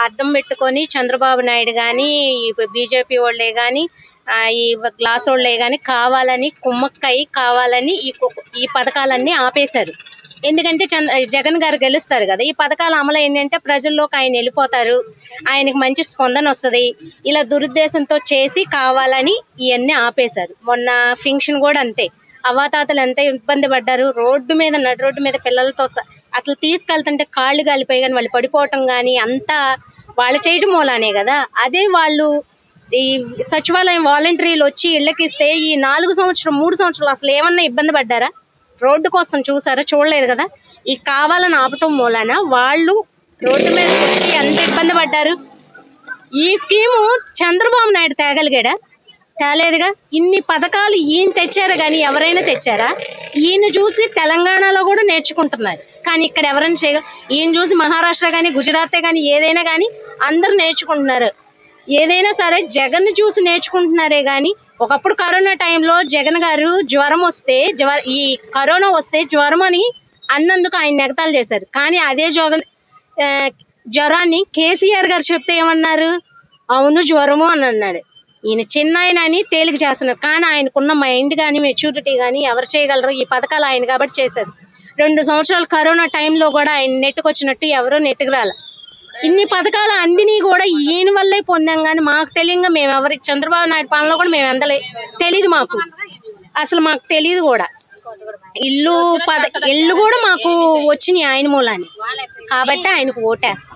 అడ్డం పెట్టుకొని చంద్రబాబు నాయుడు గాని బీజేపీ వాళ్ళే గాని ఈ గ్లాస్ వాళ్ళే గాని కావాలని కుమ్మక్కయి కావాలని ఈ పథకాలన్నీ ఆపేశారు. ఎందుకంటే జగన్ గారు గెలుస్తారు కదా, ఈ పథకాలు అమలు ఏంటంటే ప్రజల్లోకి ఆయన వెళ్ళిపోతారు, ఆయనకి మంచి స్పందన వస్తుంది, ఇలా దురుద్దేశంతో చేసి కావాలని ఇవన్నీ ఆపేశారు. మొన్న ఫంక్షన్ కూడా అంతే, అవ్వాతాతలు ఎంత ఇబ్బంది పడ్డారు. నడి రోడ్డు మీద పిల్లలతో అసలు తీసుకెళ్తుంటే కాళ్ళు కాలిపోయి కానీ వాళ్ళు పడిపోవటం కానీ అంతా వాళ్ళు చేయటం మూలానే కదా. అదే వాళ్ళు ఈ సచివాలయం వాలంటీర్లు వచ్చి ఇళ్ళకి ఇస్తే ఈ 3 సంవత్సరాలు అసలు ఏమన్నా ఇబ్బంది పడ్డారా? రోడ్డు కోసం చూసారా? చూడలేదు కదా. ఈ కావాలని ఆపటం మూలాన వాళ్ళు రోడ్డు మీద వచ్చి ఎంత ఇబ్బంది పడ్డారు. ఈ స్కీము చంద్రబాబు నాయుడు తేగలిగాడా? తేలేదుగా. ఇన్ని పథకాలు ఈయన తెచ్చారు కానీ ఎవరైనా తెచ్చారా? ఈయన చూసి తెలంగాణలో కూడా నేర్చుకుంటున్నారు కానీ ఇక్కడ ఎవరైనా ఈయన చూసి మహారాష్ట్ర కానీ గుజరాత్ కానీ ఏదైనా కానీ అందరు నేర్చుకుంటున్నారు. ఏదైనా సరే జగన్ చూసి నేర్చుకుంటున్నారే గాని ఒకప్పుడు కరోనా టైంలో జగన్ గారు ఈ కరోనా వస్తే జ్వరం అని అన్నందుకు ఆయన ఎగతాళి చేశారు. కానీ అదే జ్వరాన్ని కేసీఆర్ గారు చెప్తే ఏమన్నారు? అవును జ్వరము అని అన్నాడు. ఈయన చిన్న ఆయన అని తేలిక చేస్తున్నారు కానీ ఆయనకున్న మైండ్ కానీ మెచ్యూరిటీ కానీ ఎవరు చేయగలరు? ఈ పథకాలు ఆయన కాబట్టి చేశారు. 2 సంవత్సరాలు కరోనా టైంలో కూడా ఆయన నెట్టుకొచ్చినట్టు ఎవరో నెట్టుకురాల. ఇన్ని పథకాలు అందిని కూడా ఈయన వల్లే పొందాం కానీ మాకు తెలియక మేము చంద్రబాబు నాయుడు పాలనలో కూడా మేము తెలీదు. మాకు తెలియదు కూడా. ఇల్లు కూడా మాకు వచ్చినాయి ఆయన మూలాన్ని, కాబట్టి ఆయనకు ఓటేస్తాం.